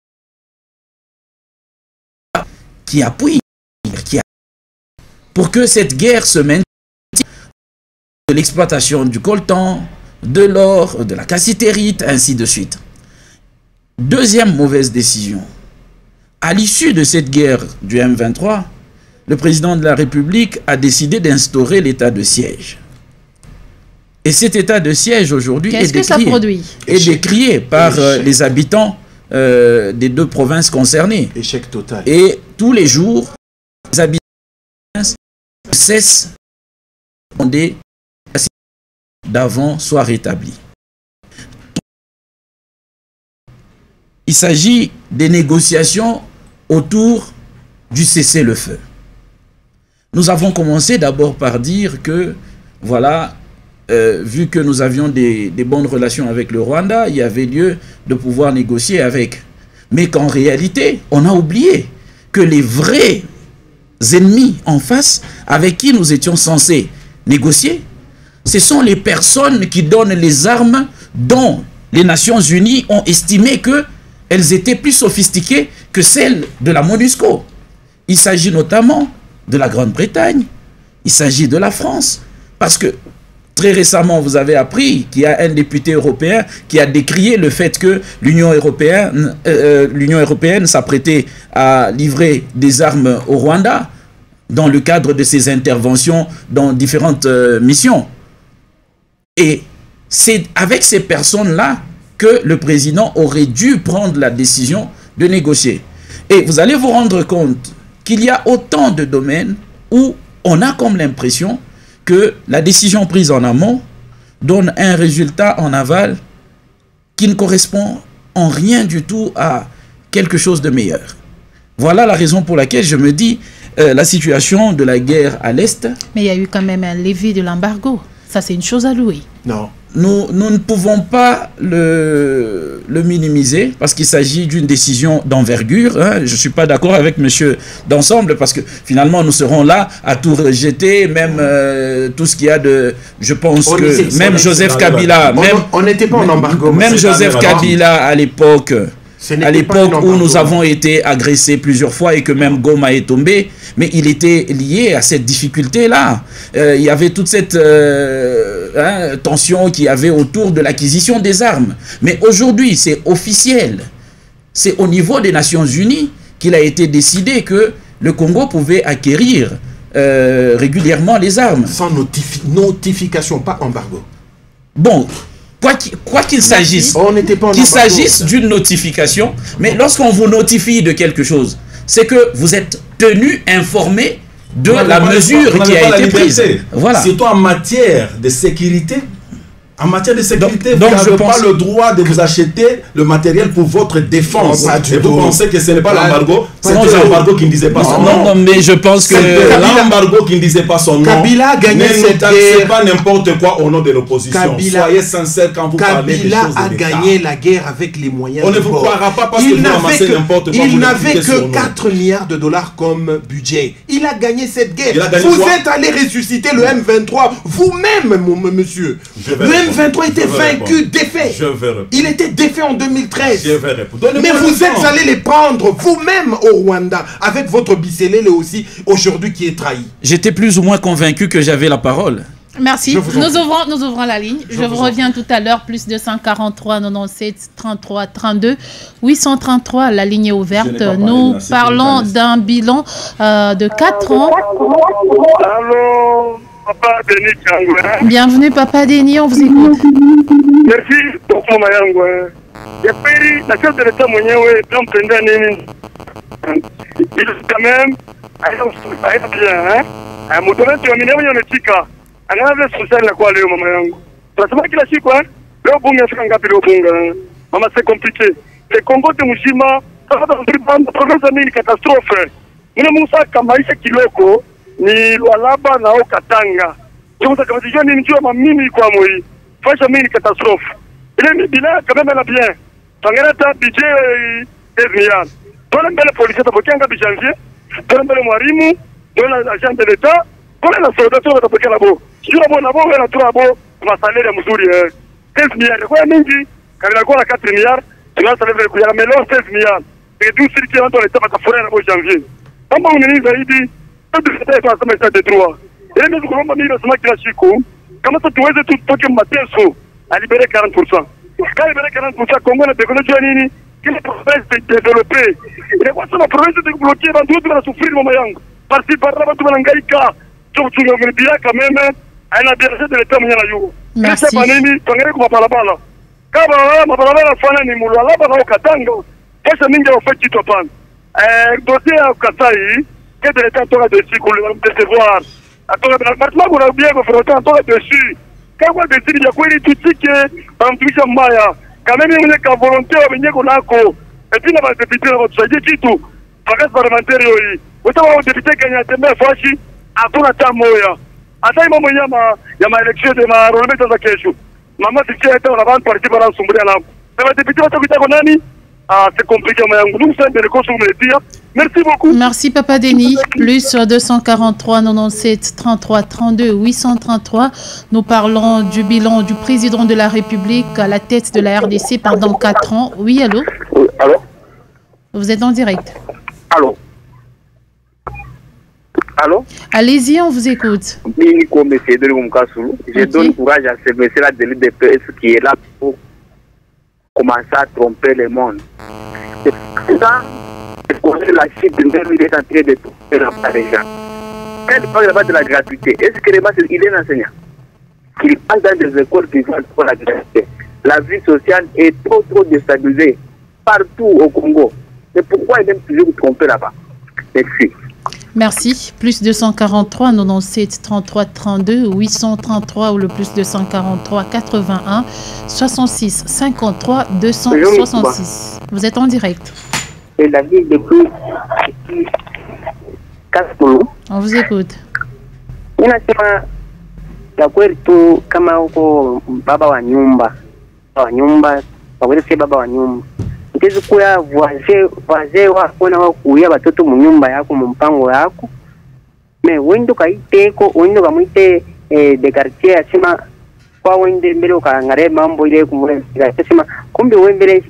qui appuie pour que cette guerre se maintienne, de l'exploitation du coltan, de l'or, de la cassitérite, ainsi de suite. Deuxième mauvaise décision. À l'issue de cette guerre du M23, le président de la République a décidé d'instaurer l'état de siège. Et cet état de siège aujourd'hui est décrié par les habitants des deux provinces concernées. Échec total. Et tous les jours, les habitants ne cessent de demander d'avant soit rétabli. Il s'agit des négociations autour du cessez-le-feu. Nous avons commencé d'abord par dire que, voilà, vu que nous avions des bonnes relations avec le Rwanda, il y avait lieu de pouvoir négocier avec. Mais qu'en réalité, on a oublié que les vrais ennemis en face avec qui nous étions censés négocier, ce sont les personnes qui donnent les armes dont les Nations Unies ont estimé qu'elles étaient plus sophistiquées que celles de la MONUSCO. Il s'agit notamment de la Grande-Bretagne, il s'agit de la France. Parce que très récemment, vous avez appris qu'il y a un député européen qui a décrié le fait que l'Union européenne s'apprêtait à livrer des armes au Rwanda dans le cadre de ses interventions dans différentes missions. Et c'est avec ces personnes-là que le président aurait dû prendre la décision de négocier. Et vous allez vous rendre compte qu'il y a autant de domaines où on a comme l'impression que la décision prise en amont donne un résultat en aval qui ne correspond en rien du tout à quelque chose de meilleur. Voilà la raison pour laquelle je me dis la situation de la guerre à l'Est. Mais il y a eu quand même un levé de l'embargo. Ça, c'est une chose à louer. Non. Nous ne pouvons pas le minimiser parce qu'il s'agit d'une décision d'envergure. Hein. Je ne suis pas d'accord avec monsieur d'ensemble parce que finalement nous serons là à tout rejeter, même tout ce qu'il y a de... Je pense que même Joseph Kabila... On n'était pas en embargo. Même Joseph Kabila à l'époque... À l'époque où nous avons été agressés plusieurs fois et que même Goma est tombé, mais il était lié à cette difficulté-là. Il y avait toute cette tension qu'il y avait autour de l'acquisition des armes. Mais aujourd'hui, c'est officiel. c'est au niveau des Nations Unies qu'il a été décidé que le Congo pouvait acquérir régulièrement les armes. Sans notification, pas embargo. Bon, quoi qu'il s'agisse, qu'il s'agisse d'une notification, mais lorsqu'on vous notifie de quelque chose, c'est que vous êtes tenu informé de la mesure qui a été prise. Voilà. Surtout en matière de sécurité. En matière de sécurité, donc vous n'avez pas le droit de vous acheter le matériel pour votre défense. Et vous pensez que ce n'est pas l'embargo? C'est l'embargo qui ne disait pas son nom. Non, mais je pense que l'embargo qui ne disait pas son nom. Kabila a gagné cette guerre. C'est pas n'importe quoi au nom de l'opposition. Soyez sincères quand vous parlez des choses de l'État. Kabila a gagné la guerre avec les moyens. On ne vous croira pas parce que vous ramassez n'importe quoi. Il n'avait que 4 milliards de dollars comme budget. Il a gagné cette guerre. Vous êtes allé ressusciter le M23 vous-même, monsieur. Le M23 était vaincu, défait. Il était défait en 2013. Mais vous êtes allé les prendre vous-même au Rwanda avec votre Bicelele aussi aujourd'hui qui est trahi. J'étais plus ou moins convaincu que j'avais la parole. Merci. Nous ouvrons la ligne. Je vous reviens tout à l'heure. Plus 243 97 33 32 833. La ligne est ouverte. Nous parlons d'un bilan de 4 ans. Allô, Papa Denis Changwe. Bienvenue, Papa Denis. On vous écoute. Merci beaucoup, Mayangwe. Et puis, la chef de l'État mwenyewe, donc, il quand même, bien, hein. Moutouré, tu as mis un chica. Un ave social, la quoi, Léo, Mamayangwe. Parce que la chica, le bunga, c'est un capillo bunga. Maman, c'est compliqué. Le Congo de Mujima, ça va dans une province de catastrophe. Nous Moussa Kamaïsa Kiloko, ni Lualaba, Nao Katanga. Je vous ai dit, ni Dieu m'a mimi quoi, moi. Face à une catastrophe. Il est mis bilan, quand même, elle a bien. Tangarata, budget, Evnian. Dans le bel policier, tu as un janvier. Dans le bel Marimu, dans l'agent de l'État. Pour la soldation, tu as un labo. Si tu as un labo, tu as un labo, tu vas salaire à Moussouri. 15 milliards. Quoi, Mingi, quand il a quoi, 4 milliards, tu vas salaire à mais non, 16 milliards. Et 12 circuits dans l'État, tu vas faire un labo janvier. Comment on est dit, tout le monde est en train de droit. Et nous avons mis le SMAC de la Chico. Comment ça, tu vois, tout ce qui m'a à libérer 40%. Quand libérer 40%, Congo n'a déconné Joanini, qui est la province de développer. Et quoi, c'est la province de bloquer, dans tout, tu vas souffrir, mon mayang. Par-ci, par-là, tu vas l'engaïka. Tu vas bien quand même, à la berger de l'État, mon yayo. Merci. Tu vas parler là. Quand ma parole à Fana ni Moula, là, au Katanga, qu'est-ce que tu as fait qui te parle? Dossier à Kasaï, que de l'État, tu as dessus, pour le décevoir. Maintenant, vous avez bien confronté en toi dessus. Quand vous avez décidé de quoi il est tout ce qui est en plus de Maya, quand même, il y a une volonté à venir au Nako. Et puis, il y a des députés dans votre choix. Qui tout? Par parlementaire, vous avez un député qui a été maire Fachi, à tout la temps, Moya. À ça, il y a ma élection de ma relevé dans la question. Maman, si tu étais en avant, parti par un sombre à l'âme. Mais le député, c'est compliqué, mais nous sommes des ressources médias. Merci beaucoup. Merci, Papa Denis. Plus 243 97 33 32 833. Nous parlons du bilan du président de la République à la tête de la RDC pendant 4 ans. Oui, allô? Oui, allô? Vous êtes en direct. Allô? Allô? Allez-y, on vous écoute. Je donne courage à ce monsieur-là de l'UDPS qui est là pour commencer à tromper le monde. C'est ça. La chute de il est en train de tromper les gens. Quand il parle de la gratuité, est-ce que il est enseignant? Il passe dans des écoles qui font pour la gratuité. La vie sociale est trop déstabilisée partout au Congo. Mais pourquoi il aime toujours tromper là-bas? Merci. Merci. Plus 243 97 33 32 833 ou le plus 243 81 66 53 266. Vous êtes en direct. Et la ville depuis Kasulu. On vous écoute. Ninasema ya kwetu kama huko baba wa nyumba wakwete baba wa nyumba mtezi kuya wazee wako na wakuya watoto mu nyumba yako mu mpango yako me wendo kaiteko wendo kamwite de quartier asema kwa wende mbele ukangare mambo ile kumwe asema kumbe wembele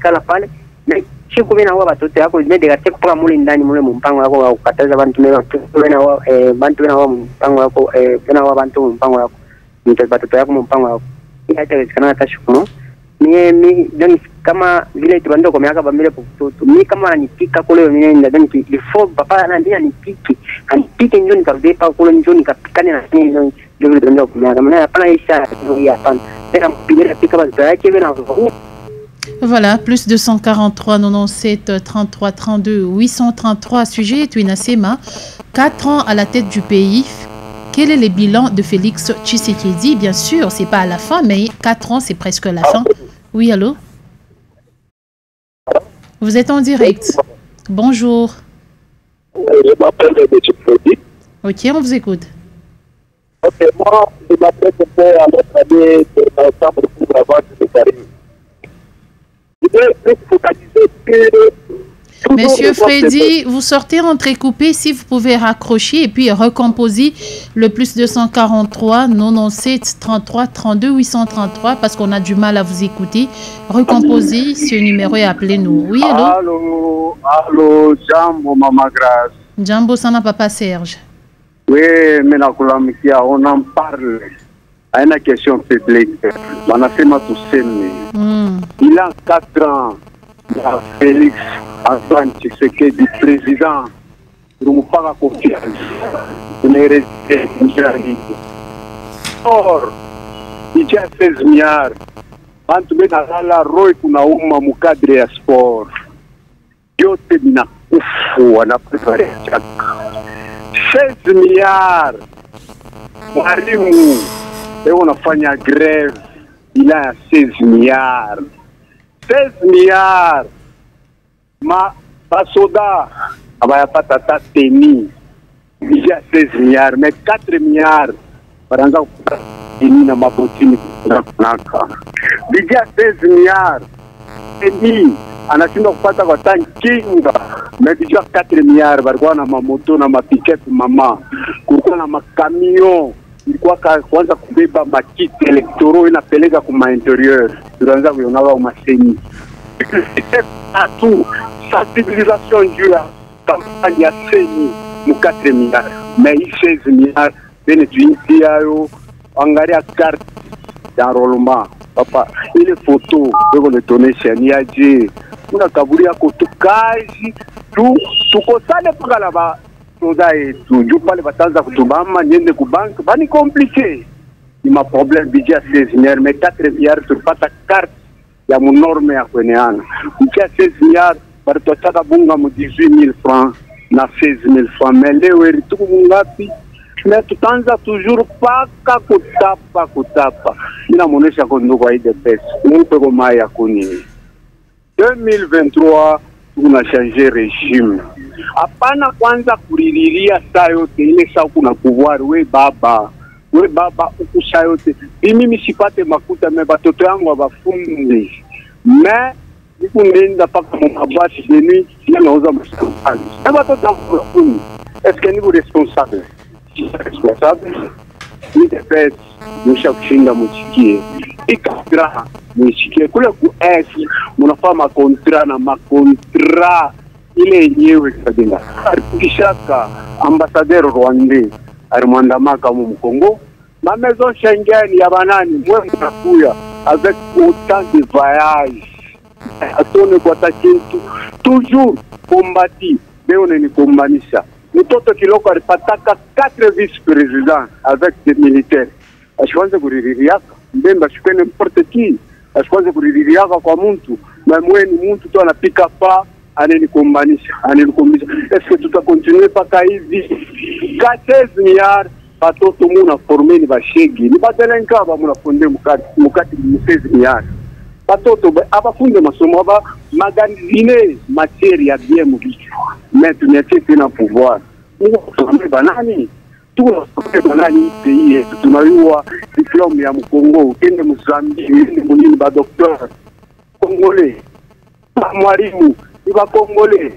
kala pale me chiku bina wa watoto yako de quartier kutoka mule ndani mule mu mpango yako ukataza bantu bena wa bantu bena wa mu mpango yako bena wa bantu mu mpango yako mtezi watoto yako mu mpango yako hata kana tashukumo donc kama vile tuando kwa miaka bamile pokutoto mimi kama anipika kule mimi ndani ilifo papa anambia anipike njoo nikabepa kule njoo nikapikane na nini ndio tuando kwa miaka maana hapana isha ndio hapana tena mpigile pika basi yake na Voilà, plus 243 97 33 32 833 sujet Twinasema, 4 ans à la tête du pays. Quel est le bilan de Félix Tshisekedi? Bien sûr, c'est pas à la fin, mais 4 ans, c'est presque la fin. Oui, allô? Vous êtes en direct. Bonjour. Je m'appelle M. Freddy. Ok, on vous écoute. Ok, moi, je m'appelle à l'entrée de l'ensemble pour la vente de Paris. Je vais plus focaliser que... Monsieur Freddy, vous sortez entrecoupé. Si vous pouvez raccrocher et puis recomposer le plus 243 97 33 32 833 parce qu'on a du mal à vous écouter. Recomposez ce numéro et appelez-nous. Oui, allô? Allô, Jambo, Maman Grace. Jambo, Sana Papa Serge. Oui, mais on en parle. Il y a une question publique. On a fait ma Il a 4 ans. Félix Antoine Tshisekedi, président, nous ne pas confiance. On est resté or, il y a 16 milliards. Quand tu mets la roi, tu as un cadre de sport. Yo te mina kufu, on a préparé 16 milliards. Mwalimu, et on a fait une grève. Il a 16 milliards. 16 milliards. Ma basoda, abaya patata teni. Il y a 16 milliards, mais 4 milliards. Par exemple, teni na mabotini naka. Il y a 16 milliards. Teni, anashinda kupata kwa tankinga. Mais il y a 4 milliards. Barikuwa na mamoto na mapiket mama. Kulikuwa na makamion. Ilikuwa kwanza kubeba makiti elektoro inapeleka kuma interieur. Tunaanza kuionawa umaseni. Tout sensibilisation due à campagne à Seni, nous 4 milliards. Mais il 16 milliards, bénéficie à eux, engagé à carte d'enrôlement. Papa, il est photo, on le donner chez Niadji. On a kaburi à Kotukaji, tout ça n'est pas là-bas. Tout ça est tout. Je parle de Batanza Kutubama, Niende Kubank, c'est compliqué. Il m'a problème budget à 16 milliards, mais 4 milliards sur pas ta carte. Il y a mon norme à Kweneana. Il y a 16 milliards, par toi, ça a 18 000 francs, na 16 000 francs. Mais là, il y a tout le monde. Mais tout le temps, toujours pas kutapa. Il y a mon échec de voyer des pèses. Nous pouvons pas y aller. 2023, on a changé régime. Apana kwanza kuririria saa yote ile saa kuna pouvoir we baba ukusa yote mimi sipate makuta me batoto yangu wabafunde me niku nenda paka mabati deni nauza mashamba na batoto yangu wafunde est-ce que niku responsable ni depes nisha kushinda mchikie ikadra mchikie kule ku S mnafanya makontra na makontra ile yenyewe kabisa. Kishaka ambassadeur rwandais alimwandamaka mu Kongo ma maison Schengen ya banani mwe mnakuya avec autant de voyages atone kwa takintu toujours combati leo ni kombanisha mtoto kiloko alipataka 4 vice-présidents avec des militaires ashwanze kuriririaka mbemba shikene n'importe qui ashwanze kuriririaka kwa mtu na mweni mtu tu anapika pa anenikombanisha. Est-ce que tout a continué paka hivi? 16 milliards batoto muna former ni bashegi ni badelenka ba muna fonde mukati 16 milliards batoto abafunde masomo aba magazine matière ya bien mubicho mais tu n'es pas na pouvoir nous banani tu banani pays tunaiwa diplôme ya Mkongo kende Mozambique ni ba docteur congolais mwalimu va Congolais.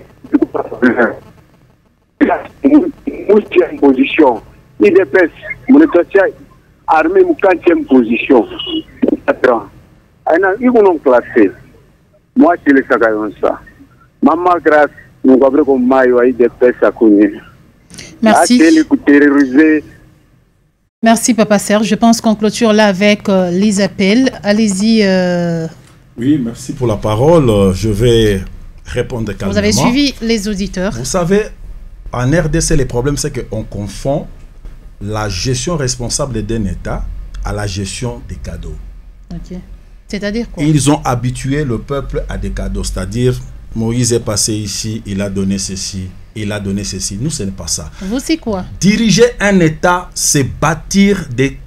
Multième position. Il dépêche. Mon état armé, mon 4e position. 4 ans. Ils vont classer. Moi, je les sais ça. Maman, grâce, nous avons comme maillot, il dépêche à connaître. Merci. Merci, Papa Serge. Je pense qu'on clôture là avec les appels. Allez-y. Oui, merci. Pour la parole, je vais répondre calmement. Vous avez suivi les auditeurs. Vous savez, en RDC, le problème, c'est qu'on confond la gestion responsable d'un État à la gestion des cadeaux. Ok. C'est-à-dire quoi? Ils ont habitué le peuple à des cadeaux. C'est-à-dire, Moïse est passé ici, il a donné ceci, il a donné ceci. Nous, ce n'est pas ça. Vous, c'est quoi? Diriger un État, c'est bâtir des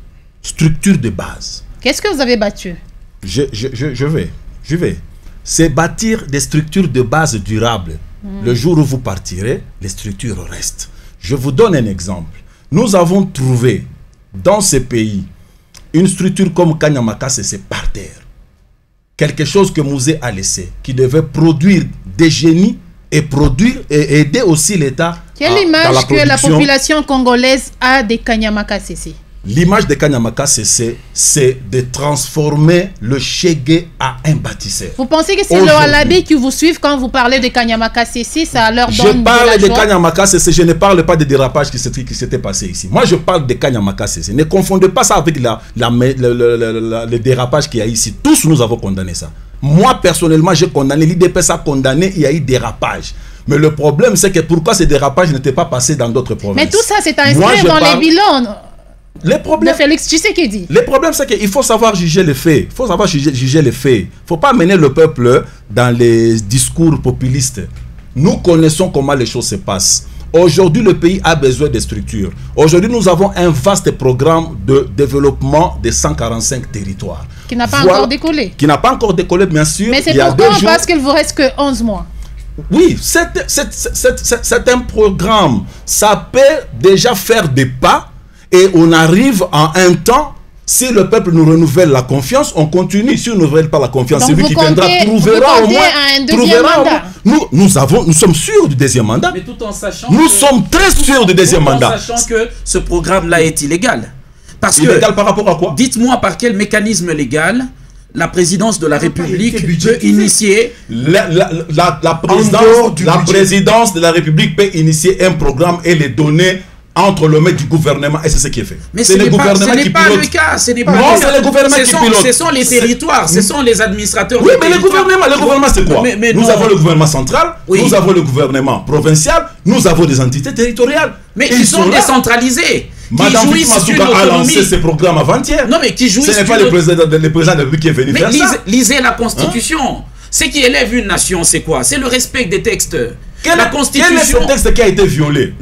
structures de base. Qu'est-ce que vous avez battu? Je vais. C'est bâtir des structures de base durables. Le jour où vous partirez, les structures restent. Je vous donne un exemple. Nous avons trouvé dans ces pays une structure comme Kanyamakase, c'est par terre. Quelque chose que Mouzé a laissé, qui devait produire des génies et produire et aider aussi l'État. Quelle image que la population congolaise a des Kanyamakase? L'image de Kanyamakase, c'est de transformer le Chégué à un bâtisseur. Vous pensez que c'est le Alabé qui vous suivent quand vous parlez de Kanyamakase? Ça leur donne je parle de Kanyamakase, je ne parle pas des dérapages qui s'étaient passés ici. Moi, je parle de Kanyamakase. Ne confondez pas ça avec le dérapage qu'il y a ici. Tous nous avons condamné ça. Moi, personnellement, j'ai condamné. L'IDPS a condamné, il y a eu dérapage. Mais le problème, c'est que pourquoi ces dérapages n'étaient pas passés dans d'autres provinces? Mais tout ça, c'est inscrit dans les bilans. Les problèmes, de Félix Tshisekedi. Le problème, c'est qu'il faut savoir juger les faits. Il faut savoir juger les faits. Il ne faut pas mener le peuple dans les discours populistes. Nous connaissons comment les choses se passent. Aujourd'hui, le pays a besoin de structures. Aujourd'hui, nous avons un vaste programme de développement de 145 territoires. Qui n'a pas encore décollé. Qui n'a pas encore décollé, bien sûr. Mais c'est pourquoi on pense qu'il vous reste que 11 mois. Oui, c'est un programme. Ça peut déjà faire des pas. Et on arrive en un temps, si le peuple nous renouvelle la confiance, on continue. Si on ne renouvelle pas la confiance, celui qui viendra trouvera au moins. Nous sommes sûrs du deuxième mandat. Mais tout en sachant nous sommes très sûrs du deuxième mandat. En sachant que ce programme-là est illégal. Parce illégal par rapport à quoi? Dites-moi par quel mécanisme légal la présidence de la République peut initier... La présidence de la République peut initier un programme et les donner entre le maître du gouvernement, et c'est ce qui est fait. Mais ce n'est pas le cas. C'est le gouvernement qui pilote. Ce sont les territoires, ce sont les administrateurs. Oui, mais le gouvernement c'est quoi? Nous avons le gouvernement central, nous avons le gouvernement provincial, nous avons des entités territoriales. Mais ils sont décentralisés. Madame Masuka a lancé ce programme avant-hier. Non, mais qui jouissent. Ce n'est pas le président de la République qui est venu faire ça. Lisez la Constitution. Ce qui élève une nation, c'est quoi? C'est le respect des textes. La Constitution. Quel est ce texte qui a été violé?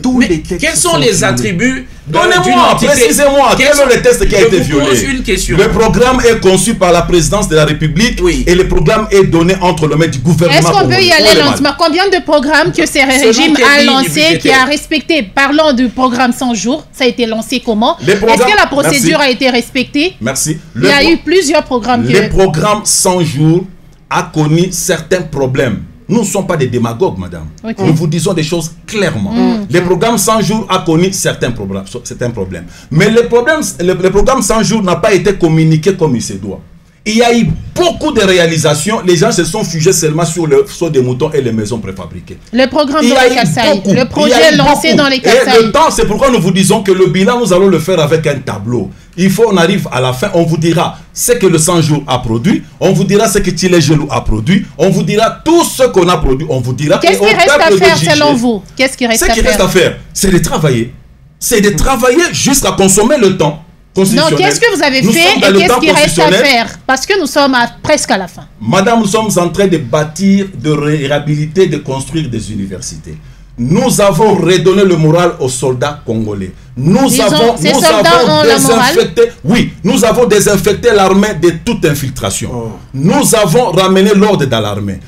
Quels sont les attributs? Donnez-moi, précisez-moi, quel est le texte qui a été violé? Je vous pose une question. Le programme est conçu par la présidence de la République et le programme est donné entre le maître du gouvernement. Est-ce qu'on peut y aller lentement? Combien de programmes que ce régime a lancé, qui a respecté? Parlons du programme 100 jours. Ça a été lancé comment? Est-ce que la procédure a été respectée? Merci. Il y a eu plusieurs programmes. Le programme 100 jours a connu certains problèmes. Nous ne sommes pas des démagogues, madame. Okay. Nous vous disons des choses clairement. Le programme 100 jours a connu certains problèmes. Mais le programme 100 jours n'a pas été communiqué comme il se doit. Il y a eu beaucoup de réalisations. Les gens se sont figés seulement sur des moutons et les maisons préfabriquées. Le programme dans les Kasaï, le projet lancé dans les Kasaï. Et le temps, c'est pourquoi nous vous disons que le bilan, nous allons le faire avec un tableau. On arrive à la fin, on vous dira ce que le 100 jours a produit, on vous dira ce que Tilé-Gelou a produit, on vous dira tout ce qu'on a produit, on vous dira... Qu'est-ce qui reste à faire selon vous? Qu'est-ce qui reste à faire? Ce qui reste à faire, c'est de travailler. C'est de travailler jusqu'à consommer le temps. Non, qu'est-ce que vous avez fait et qu'est-ce qui reste à faire? Parce que nous sommes presque à la fin. Madame, nous sommes en train de bâtir, de réhabiliter, de construire des universités. Nous avons redonné le moral aux soldats congolais. Nous avons désinfecté, nous avons désinfecté l'armée de toute infiltration. Nous avons ramené l'ordre dans l'armée.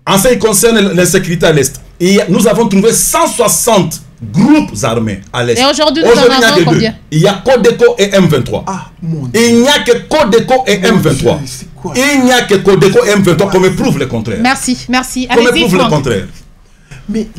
En ce qui concerne l'insécurité à l'Est, nous avons trouvé 160 groupes armés à l'Est. Et aujourd'hui, nous en avons combien? Il y a Codeco et M23. Il n'y a que Codeco et M23. Il n'y a que Codeco et M23 qu'on me prouve le contraire. Merci. Qu'on me prouve le contraire.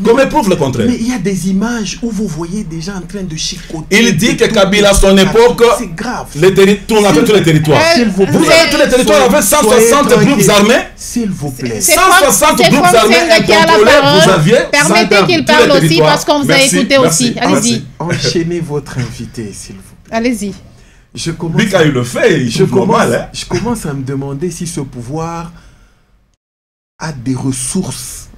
Qu'on me prouve le contraire. Mais il y a des images où vous voyez des gens en train de chicoter. Il dit que Kabila, à son époque, c'est grave. On avait tous les territoires. Vous avez tous les territoires avec 160 groupes armés. S'il vous plaît. 160 groupes armés incontrôlés. Vous aviez. Permettez qu'il parle aussi parce qu'on vous a écouté aussi. Allez-y. Enchaînez votre invité, s'il vous plaît. Allez-y. Je commence Lui, quand il le fait, je commence à me demander si ce pouvoir a des ressources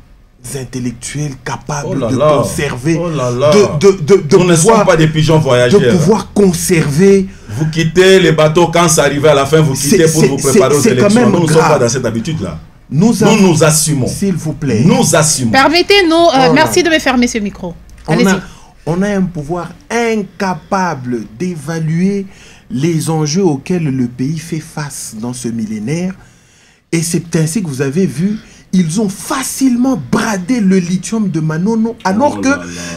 intellectuelles capables de conserver, Nous ne sommes pas des pigeons voyageurs. De pouvoir conserver. Vous quittez les bateaux quand ça arrive à la fin, vous quittez pour vous préparer aux élections. Nous ne sommes pas dans cette habitude-là. Nous assumons. S'il vous plaît. Nous assumons. Permettez-nous, merci de me fermer ce micro. Allez-y. On a un pouvoir incapable d'évaluer les enjeux auxquels le pays fait face dans ce millénaire. Et c'est ainsi que vous avez vu, ils ont facilement bradé le lithium de Manono, alors que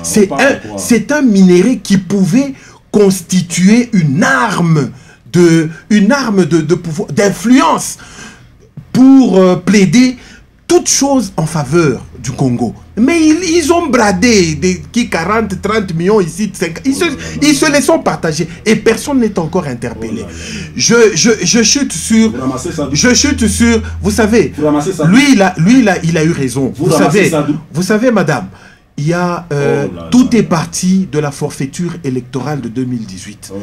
c'est un minerai qui pouvait constituer une arme de pouvoir, d'influence pour plaider toute chose en faveur du Congo. Mais ils ont bradé des 40, 30 millions ici, 50, ils se les sont partagés et personne n'est encore interpellé. Je chute sur, vous savez, lui il a eu raison. Vous savez, madame, il y a, tout est parti de la forfaiture électorale de 2018.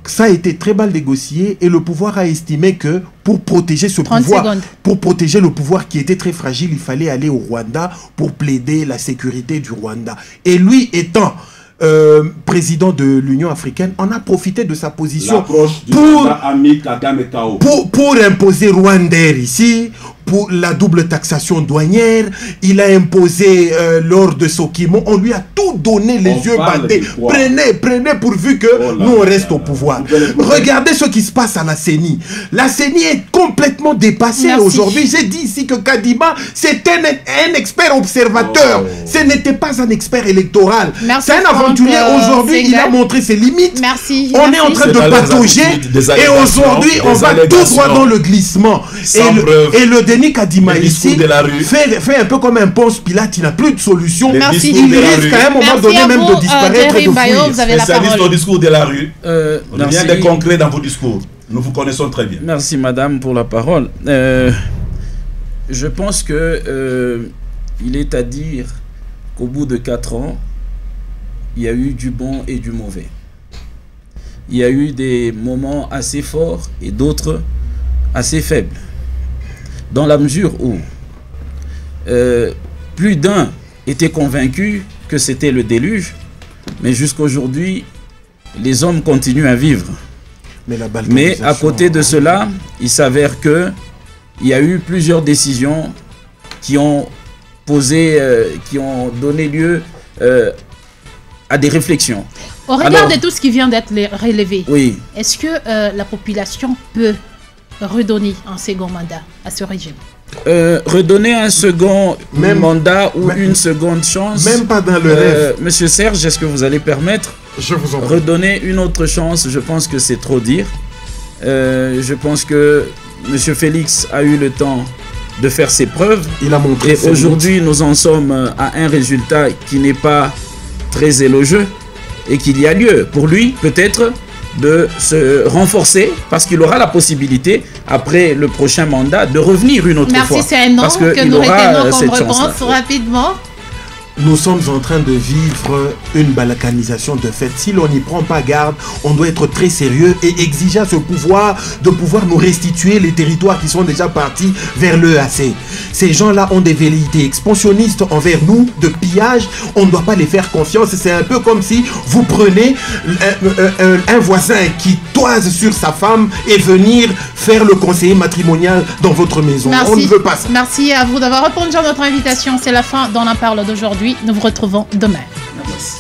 Ça a été très mal négocié et le pouvoir a estimé que pour protéger ce pouvoir, pour protéger le pouvoir qui était très fragile, il fallait aller au Rwanda pour plaider la sécurité du Rwanda. Et lui étant président de l'Union africaine, on a profité de sa position pour imposer Rwandair ici, pour la double taxation douanière. Il a imposé lors de Sokimo, on lui a tout donné, les yeux bandés. Prenez pourvu que nous on reste au pouvoir. Regardez ce qui se passe à la CENI. La CENI est complètement dépassée aujourd'hui. J'ai dit ici que Kadima, c'était un expert observateur. Ce n'était pas un expert électoral. C'est un aventurier. Aujourd'hui, il a montré ses limites. On est en train de patauger. Et aujourd'hui, on va tout droit dans le glissement. Et le Denis Kadima ici fait un peu comme un Ponce Pilate. Il n'a plus de solution. Il risque à un moment donné même de disparaître et de fuir. Spécialiste au discours de la rue. Rien de concret dans vos discours. Nous vous connaissons très bien. Merci madame pour la parole. Je pense que il est à dire qu'au bout de 4 ans, il y a eu du bon et du mauvais. Il y a eu des moments assez forts et d'autres assez faibles. Dans la mesure où plus d'un était convaincu que c'était le déluge, mais jusqu'à aujourd'hui, les hommes continuent à vivre. Mais à côté de cela, il s'avère que il y a eu plusieurs décisions qui ont qui ont donné lieu à des réflexions. Au regard de tout ce qui vient d'être relevé, est-ce que la population peut redonner un second mandat à ce régime? Redonner un second mandat ou une seconde chance? Même pas dans le rêve. Monsieur Serge, est-ce que vous allez permettre? Je vous en prie. Redonner une autre chance, je pense que c'est trop dire. Je pense que Monsieur Félix a eu le temps de faire ses preuves. Il a montré. Et aujourd'hui, nous en sommes à un résultat qui n'est pas très élogieux et qu'il y a lieu pour lui, peut-être, de se renforcer parce qu'il aura la possibilité, après le prochain mandat, de revenir une autre fois. Merci, c'est un nom que nous retenons comme réponse rapidement. Nous sommes en train de vivre une balkanisation de fait. Si l'on n'y prend pas garde, on doit être très sérieux et exiger à ce pouvoir de pouvoir nous restituer les territoires qui sont déjà partis vers l'EAC. Ces gens-là ont des velléités expansionnistes envers nous, de pillage. On ne doit pas les faire confiance. C'est un peu comme si vous prenez un voisin qui toise sur sa femme et venir faire le conseiller matrimonial dans votre maison. Merci. On ne veut pas ça. Merci à vous d'avoir répondu à notre invitation. C'est la fin d'On en parle d'aujourd'hui. Nous vous retrouvons demain. Merci.